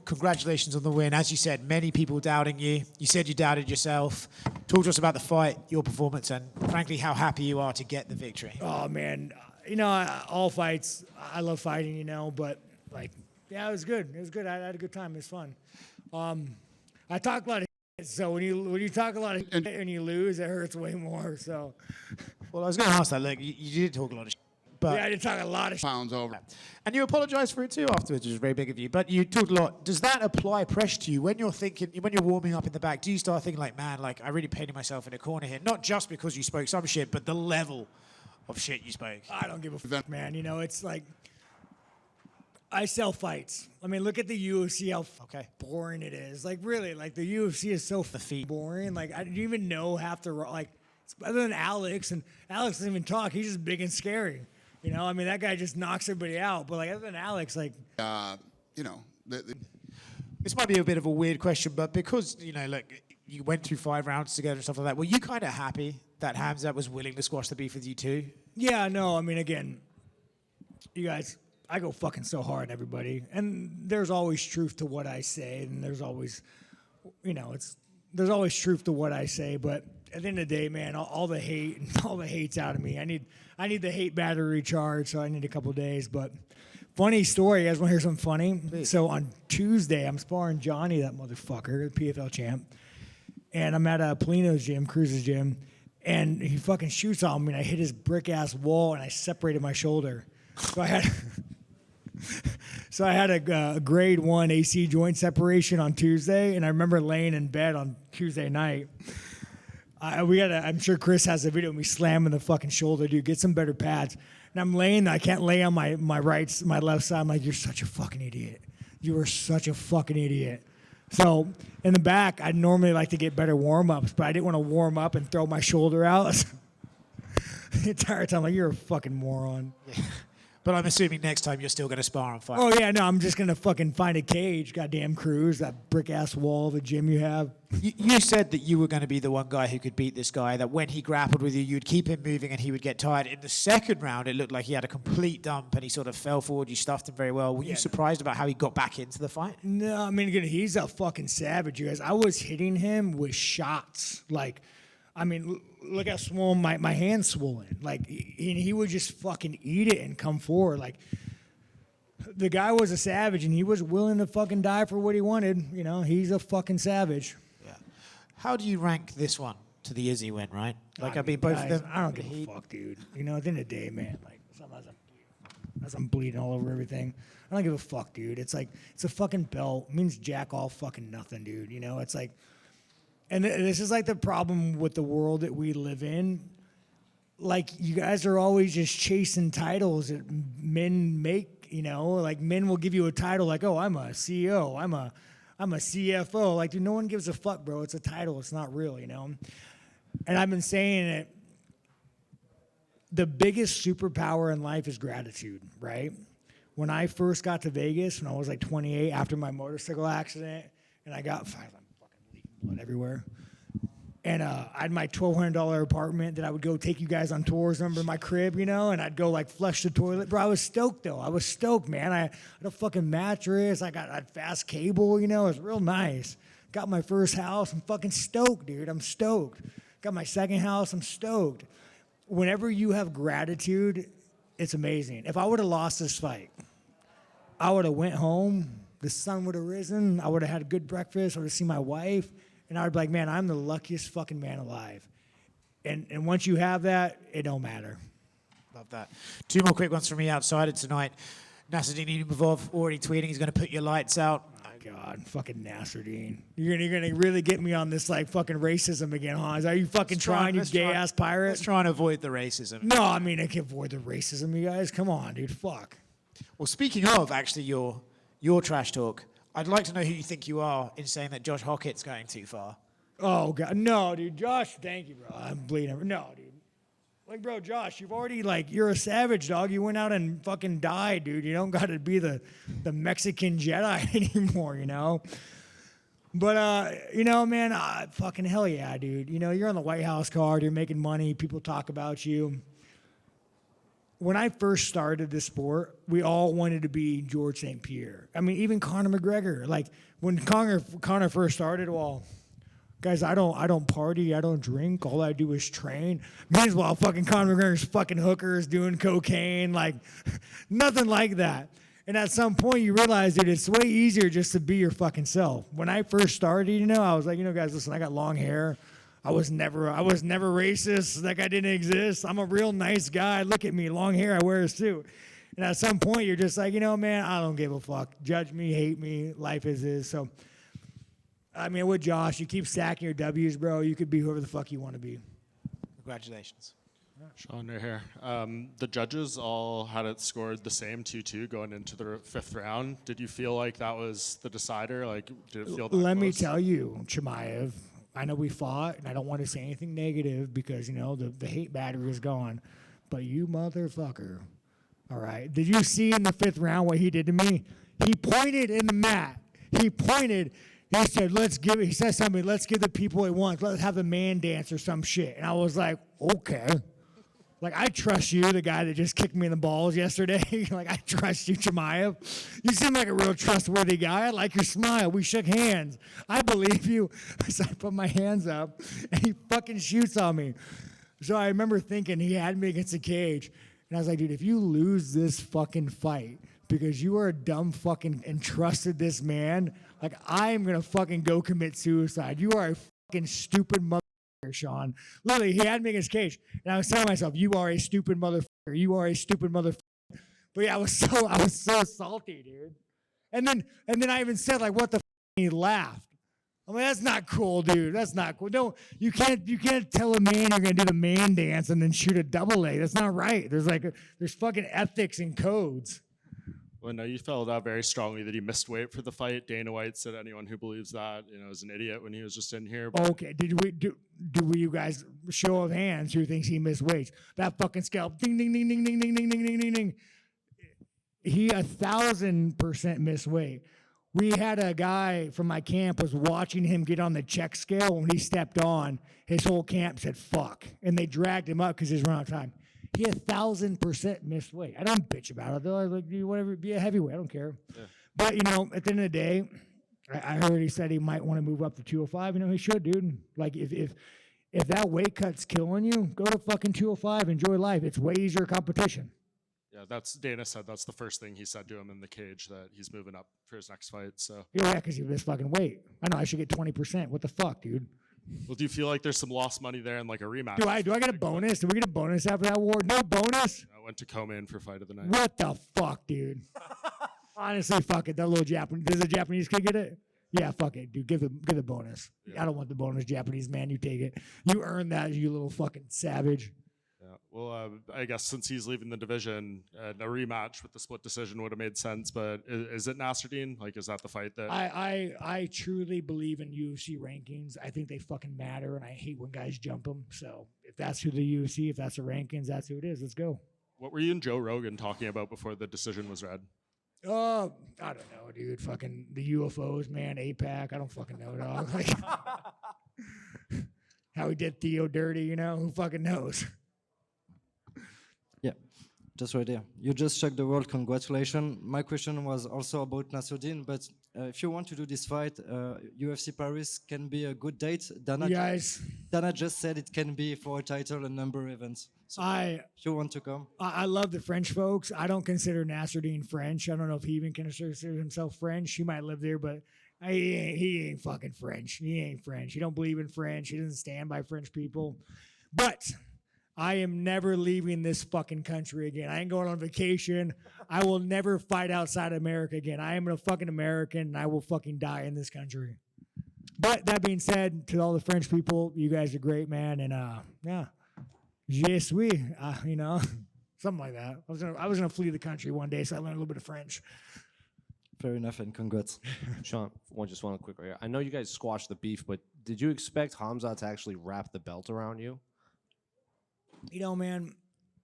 Congratulations on the win. As you said, many people doubting you. You said you doubted yourself. Talk to us about the fight, your performance, and frankly, how happy you are to get the victory. Oh, man. All fights, I love fighting, but, yeah, it was good. It was good. I had a good time. It was fun. I talk a lot of shit, so when you talk a lot of shit and you lose, it hurts way more, so. Well, I was going to ask that. Look, you did talk a lot of shit. But yeah, I did talk a lot of pounds over. And you apologized for it too afterwards, which was very big of you. But you talked a lot. Does that apply pressure to you when you're warming up in the back? Do you start thinking man, I really painted myself in a corner here? Not just because you spoke some shit, but the level of shit you spoke. I don't give a fuck, man. It's like, I sell fights. I mean, look at the UFC, how boring it is. Really, the UFC is so boring. I didn't even know half the, other than Alex, and Alex doesn't even talk. He's just big and scary. That guy just knocks everybody out. But other than Alex, this might be a bit of a weird question, but because you went through 5 rounds together and stuff like that, were you kind of happy that Khamzat was willing to squash the beef with you too? Yeah, no. Again, you guys, I go fucking so hard, everybody, and there's always truth to what I say, and there's always, there's always truth to what I say, but. At the end of the day, man, all the hate's out of me. I need the hate battery recharged, so I need a couple of days. But funny story, you guys want to hear something funny? Please. So on Tuesday, I'm sparring Johnny, that motherfucker, the PFL champ, and I'm at Polino's gym, Cruz's gym, and he fucking shoots on me, and I hit his brick ass wall, and I separated my shoulder. So I had a grade 1 AC joint separation on Tuesday, and I remember laying in bed on Tuesday night. I'm sure Chris has a video of me slamming the fucking shoulder, dude. Get some better pads. And I'm laying there. I can't lay on my left side. I'm like, you're such a fucking idiot. You are such a fucking idiot. So in the back, I'd normally like to get better warm-ups, but I didn't want to warm up and throw my shoulder out. The entire time, you're a fucking moron. Yeah. But I'm assuming next time you're still going to spar on fire. Oh, yeah, no, I'm just going to fucking find a cage, goddamn Cruz, that brick-ass wall of the gym you have. You said that you were going to be the one guy who could beat this guy, that when he grappled with you, you'd keep him moving and he would get tired. In the second round, it looked like he had a complete dump and he sort of fell forward. You stuffed him very well. Were you surprised about how he got back into the fight? No, again, he's a fucking savage, you guys. I was hitting him with shots. Look how swollen my hand's swollen. He would just fucking eat it and come forward. The guy was a savage, and he was willing to fucking die for what he wanted. He's a fucking savage. Yeah. How do you rank this one to the Izzy win, right? Both of them. I don't give a fuck, dude. At the end of the day, man, sometimes I'm bleeding all over everything. I don't give a fuck, dude. It's a fucking belt. It means jack all fucking nothing, dude. And this is the problem with the world that we live in. You guys are always just chasing titles that men make, men will give you a title oh, I'm a CEO, I'm a CFO. Dude, no one gives a fuck, bro. It's a title. It's not real, And I've been saying it. The biggest superpower in life is gratitude, right? When I first got to Vegas, when I was 28, after my motorcycle accident, and I got blood everywhere. And I had my $1,200 apartment that I would go take you guys on tours, remember my crib, and I'd go flush the toilet. Bro, I was stoked though. I was stoked, man. I had a fucking mattress. I had fast cable, it was real nice. Got my first house. I'm fucking stoked, dude. I'm stoked. Got my second house. I'm stoked. Whenever you have gratitude, it's amazing. If I would have lost this fight, I would have went home. The sun would have risen. I would have had a good breakfast. I would have seen my wife. And I would be like, man, I'm the luckiest fucking man alive. And once you have that, it don't matter. Love that. 2 more quick ones from me outside it tonight. Nassourdine Imavov already tweeting he's going to put your lights out. Oh, my God. Fucking Nassourdine. You're gonna really get me on this fucking racism again, huh? Are you fucking trying, you gay-ass pirate? Let's try and avoid the racism. No, I can avoid the racism, you guys. Come on, dude. Fuck. Well, speaking of, actually, your trash talk, I'd like to know who you think you are in saying that Josh Hockett's going too far. Oh, God. No, dude. Josh, thank you, bro. I'm bleeding. No, dude. Bro, Josh, you've already, you're a savage, dog. You went out and fucking died, dude. You don't got to be the Mexican Jedi anymore, But, man, fucking hell yeah, dude. You're on the White House card. You're making money. People talk about you. when I first started this sport, we all wanted to be George St. Pierre. I mean, even Conor McGregor. Like when Conor first started, well, guys, I don't party, I don't drink. All I do is train. Meanwhile, fucking Conor McGregor's fucking hookers, doing cocaine, like nothing like that. And at some point, you realize, dude, it's way easier just to be your fucking self. When I first started, I was like, guys, listen, I got long hair. I was never racist. Like I didn't exist. I'm a real nice guy. Look at me, long hair. I wear a suit. And at some point, you're just like, man, I don't give a fuck. Judge me, hate me. Life is. So, I mean, with Josh, you keep stacking your W's, bro. You could be whoever the fuck you want to be. Congratulations. Sean, right here. The judges all had it scored the same 2-2 going into the fifth round. Did you feel like that was the decider? Like, did it feel that Let me close? tell you, Chimaev, I know we fought, and I don't want to say anything negative because, the hate battery is gone. But you motherfucker, all right? Did you see in the fifth round what he did to me? He pointed in the mat. He pointed. He said, he said something, let's give the people what he wants. Let's have a man dance or some shit. And I was like, okay. Like, I trust you, the guy that just kicked me in the balls yesterday. Like, I trust you, Chimaev. You seem like a real trustworthy guy. I like your smile. We shook hands. I believe you. So I put my hands up, and he fucking shoots on me. So I remember thinking he had me against a cage. And I was like, dude, if you lose this fucking fight because you are a dumb fucking and trusted this man, like, I'm going to fucking go commit suicide. You are a fucking stupid motherfucker, Sean. Literally, he had me in his cage. And I was telling myself, you are a stupid motherfucker. You are a stupid motherfucker. But yeah, I was so salty, dude. And then I even said, like, what the f? And he laughed. I'm like, that's not cool, dude. That's not cool. No, you can't tell a man you're gonna do the man dance and then shoot a double A. That's not right. There's fucking ethics and codes. Well, no, you felt out very strongly that he missed weight for the fight. Dana White said anyone who believes that, is an idiot when he was just in here. But Okay, do you guys, show of hands, who thinks he missed weights? That fucking scalp, ding, ding, ding, ding, ding, ding, ding, ding, ding, ding, ding. He 1,000% missed weight. We had a guy from my camp was watching him get on the check scale. When he stepped on, his whole camp said, fuck. And they dragged him up because he's run out of time. He 1,000% missed weight. I don't bitch about it, though. I was like, whatever, be a heavyweight. I don't care. Yeah. But, at the end of the day, I heard he said he might want to move up to 205. He should, dude. Like, if that weight cut's killing you, go to fucking 205. Enjoy life. It's way easier competition. Yeah, Dana said that's the first thing he said to him in the cage, that he's moving up for his next fight. So yeah, because you missed fucking weight. I know I should get 20%. What the fuck, dude? Well, do you feel like there's some lost money there in like a rematch? Do I get a bonus? Do we get a bonus after that award? No bonus? I went to co-main for fight of the night. What the fuck, dude? Honestly, fuck it. That little Japanese. Does a Japanese kid get it? Yeah, fuck it, dude. Give the bonus. Yeah. I don't want the bonus, Japanese man. You take it. You earned that, you little fucking savage. Yeah. Well, I guess since he's leaving the division, a rematch with the split decision would have made sense. But is it Nassourdine? Like, is that the fight that? I truly believe in UFC rankings. I think they fucking matter, and I hate when guys jump them. So if that's who the UFC, if that's the rankings, that's who it is. Let's go. What were you and Joe Rogan talking about before the decision was read? I don't know, dude. Fucking the UFOs, man. APAC. I don't fucking know, dog. Like, how he did Theo dirty, who fucking knows? Yeah, just right there. You just shocked the world. Congratulations. My question was also about Nassourdine, but if you want to do this fight, UFC Paris can be a good date. Dana just said it can be for a title and number events. So if you want to come. I love the French folks. I don't consider Nassourdine French. I don't know if he even considers himself French. He might live there, but he ain't fucking French. He ain't French. He don't believe in French. He doesn't stand by French people. But I am never leaving this fucking country again. I ain't going on vacation. I will never fight outside America again. I am a fucking American, and I will fucking die in this country. But that being said, to all the French people, you guys are great, man. And yeah, je suis, something like that. I was gonna flee the country one day, so I learned a little bit of French. Fair enough, and congrats. Sean, just one quick right here. I know you guys squashed the beef, but did you expect Khamzat to actually wrap the belt around you? Man,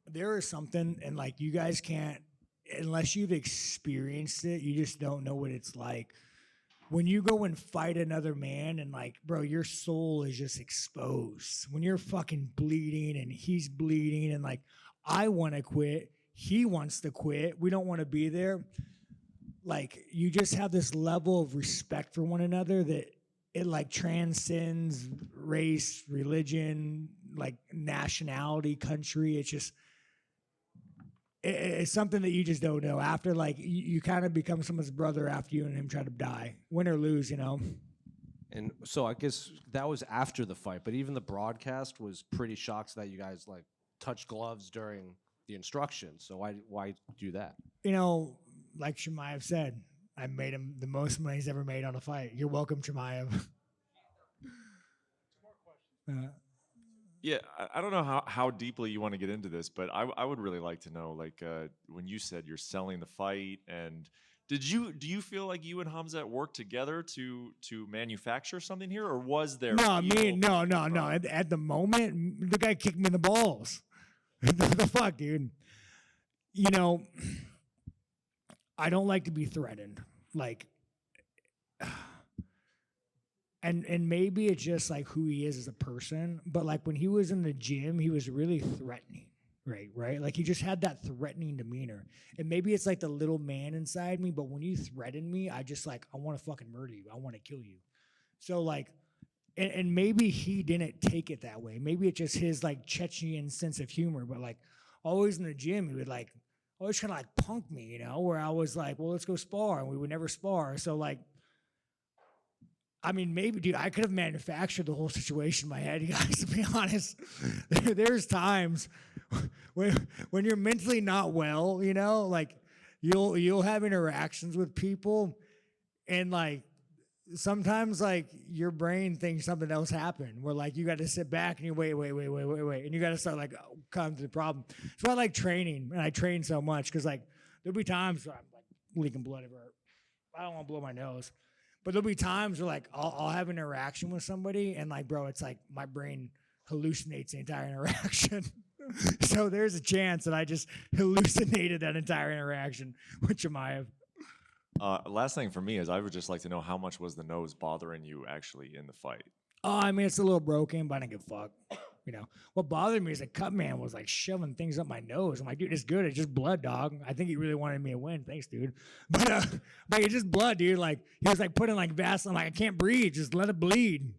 there is something, and like you guys can't, unless you've experienced it, you just don't know what it's like. When you go and fight another man and like, bro, your soul is just exposed. When you're fucking bleeding and he's bleeding and like, I want to quit, he wants to quit. We don't want to be there. Like, you just have this level of respect for one another that it like transcends race, religion, like nationality, country. It's just, it's something that you just don't know. After, like, you kind of become someone's brother after you and him try to die, win or lose, you know. And so I guess that was after the fight, but even the broadcast was pretty shocked that you guys like touched gloves during the instructions. So why do that? You know, like Chimaev said, I made him the most money he's ever made on a fight. You're welcome, Chimaev. Yeah, I don't know how deeply you want to get into this, but I would really like to know, like, when you said you're selling the fight, and do you feel like you and Khamzat worked together to manufacture something here, or was there? No. At the moment, the guy kicked me in the balls. The fuck, dude. You know, I don't like to be threatened. Like, and maybe it's just like who he is as a person. But like when he was in the gym, he was really threatening. Right? Like he just had that threatening demeanor. And maybe it's like the little man inside me, but when you threaten me, I just like, I want to fucking murder you. I want to kill you. So like, and maybe he didn't take it that way. Maybe it's just his like Chechen sense of humor, but like always in the gym, he would like always kind of like punk me, you know, where I was like, well, let's go spar. And we would never spar. So like, I mean, maybe, dude, I could have manufactured the whole situation in my head, you guys, to be honest. There's times when you're mentally not well, you know, like you'll have interactions with people and like sometimes like your brain thinks something else happened where like you got to sit back and you wait. And you got to start like coming to the problem. It's why I like training, and I train so much because like there'll be times where I'm like leaking blood everywhere. I don't want to blow my nose. But there'll be times where like I'll have an interaction with somebody and like, bro, it's like my brain hallucinates the entire interaction. So there's a chance that I just hallucinated that entire interaction with Chimaev. Last thing for me is I would just like to know how much was the nose bothering you actually in the fight? Oh, I mean, it's a little broken, but I don't give a fuck. You know, what bothered me is the cut man was like shoving things up my nose. I'm like, dude, it's good. It's just blood, dog. I think he really wanted me to win. Thanks, dude. But like, it's just blood, dude. Like, he was like putting like Vaseline. Like, I can't breathe. Just let it bleed.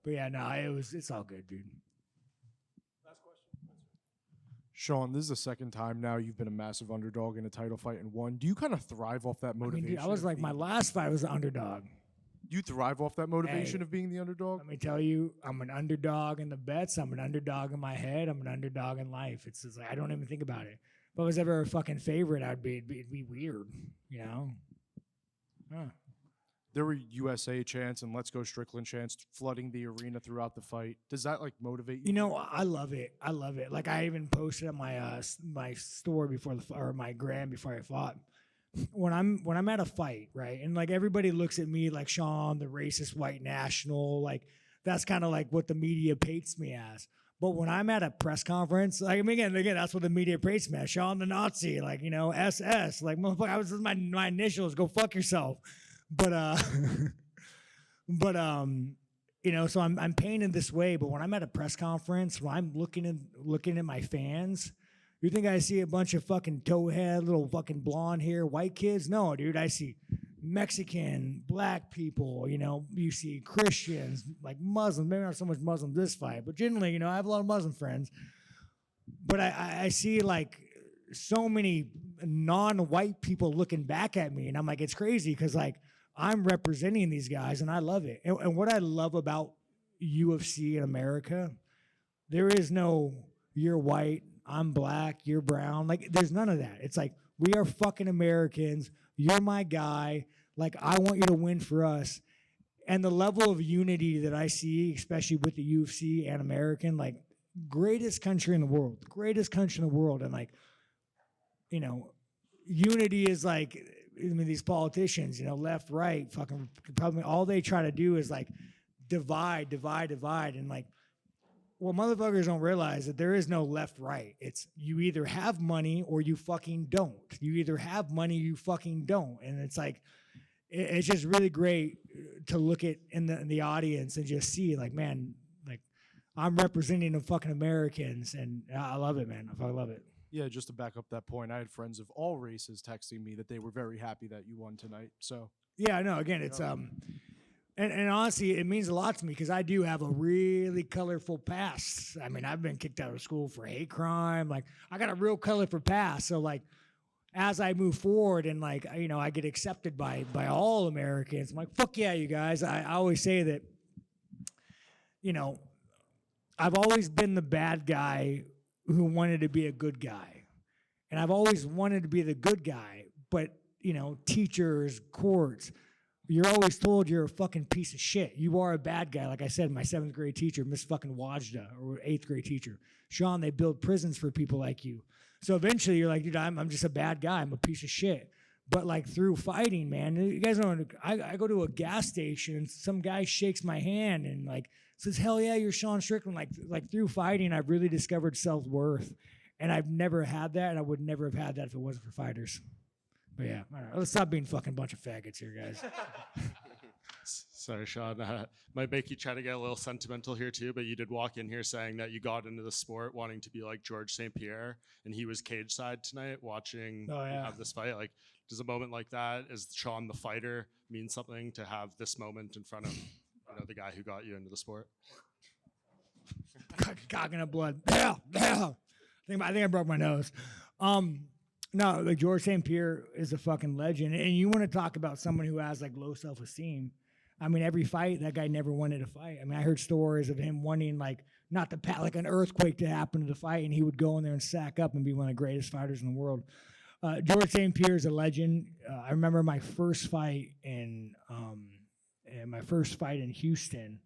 But yeah, no, it's all good, dude. Sean, this is the second time now you've been a massive underdog in a title fight and won. Do you kind of thrive off that I mean, motivation? dude, I was like, my last fight was the underdog. You thrive off that motivation of being the underdog? Let me tell you, I'm an underdog in the bets. I'm an underdog in my head. I'm an underdog in life. It's just like, I don't even think about it. If I was ever a fucking favorite, it'd be weird, you know? Huh. There were USA chants and Let's Go Strickland chants flooding the arena throughout the fight. Does that like motivate you? You know, I love it. I love it. Like I even posted on my my store before or my gram before I fought. When I'm at a fight, right, and like everybody looks at me like Sean, the racist white national, like that's kind of like what the media paints me as. But when I'm at a press conference, like I mean, again, that's what the media paints me as. Sean the Nazi, like, you know, SS, like motherfucker, I was my initials. Go fuck yourself. But you know, so I'm painted this way. But when I'm at a press conference, when I'm looking at my fans. You think I see a bunch of fucking towhead, little fucking blonde hair, white kids? No, dude, I see Mexican, black people, you know, you see Christians, like Muslims, maybe not so much Muslims this fight, but generally, you know, I have a lot of Muslim friends. But I see like so many non-white people looking back at me, and I'm like, it's crazy because like I'm representing these guys and I love it. And what I love about UFC in America, there is no you're white, I'm black, you're brown. Like, there's none of that. It's like, we are fucking Americans. You're my guy. Like, I want you to win for us. And the level of unity that I see, especially with the UFC and American, like, greatest country in the world. And, like, you know, unity is like, I mean, these politicians, you know, left, right, fucking, probably all they try to do is, like, divide. And, like, well, motherfuckers don't realize that there is no left, right. It's you either have money or you fucking don't. You either have money, you fucking don't. And it's like, it's just really great to look at in the audience and just see like, man, like I'm representing the fucking Americans, and I love it, man. I fucking love it. Yeah, just to back up that point, I had friends of all races texting me that they were very happy that you won tonight. So Yeah, no, again, it's and honestly, it means a lot to me because I do have a really colorful past. I mean, I've been kicked out of school for hate crime. Like, I got a real colorful past. So, like, as I move forward and, like, you know, I get accepted by all Americans, I'm like, fuck yeah, you guys. I always say that, you know, I've always been the bad guy who wanted to be a good guy. And I've always wanted to be the good guy, but, you know, teachers, courts, you're always told you're a fucking piece of shit. You are a bad guy. Like I said, my 7th grade teacher, Miss fucking Wajda, or 8th grade teacher, Sean, they build prisons for people like you. So eventually you're like, dude, I'm just a bad guy. I'm a piece of shit. But like through fighting, man, you guys know, I go to a gas station and some guy shakes my hand and like says, hell yeah, you're Sean Strickland. Like through fighting, I've really discovered self-worth. And I've never had that, and I would never have had that if it wasn't for fighters. But yeah, all right, let's stop being fucking bunch of faggots here, guys. Sorry, Sean. Might make you try to get a little sentimental here too, but you did walk in here saying that you got into the sport wanting to be like George St. Pierre, and he was cage side tonight watching you have this fight. Like, does a moment like that, is Sean the fighter, mean something to have this moment in front of the guy who got you into the sport? Cocking up blood. Yeah. I think I broke my nose. No, like George St. Pierre is a fucking legend. And you want to talk about someone who has like low self-esteem. I mean, every fight, that guy never wanted to fight. I mean, I heard stories of him wanting like not to like an earthquake to happen to the fight, and he would go in there and sack up and be one of the greatest fighters in the world. George St. Pierre is a legend. I remember my first fight in Houston.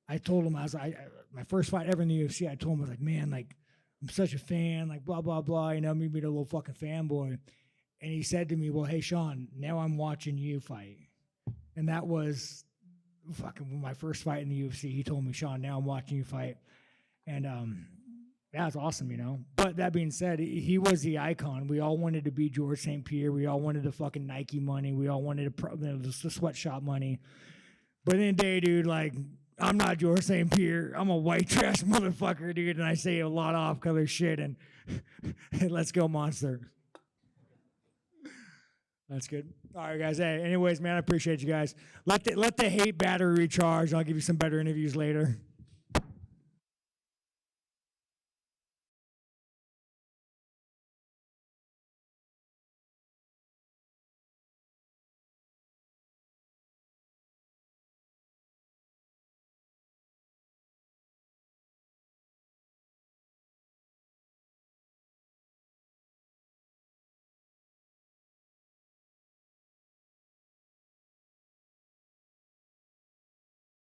I told him my first fight ever in the UFC. I told him, I was like, man, like, I'm such a fan, like blah, blah, blah, you know, me being a little fucking fanboy. And he said to me, well, hey, Sean, now I'm watching you fight. And that was fucking my first fight in the UFC. He told me, Sean, now I'm watching you fight. And yeah, it's awesome, you know. But that being said, he was the icon. We all wanted to be George St. Pierre. We all wanted the fucking Nike money. We all wanted the sweatshop money. But in the day, dude, like, I'm not George St. Pierre. I'm a white trash motherfucker, dude, and I say a lot of off-color shit, and let's go, monster. That's good. All right, guys. Hey, anyways, man, I appreciate you guys. Let the hate battery recharge. I'll give you some better interviews later.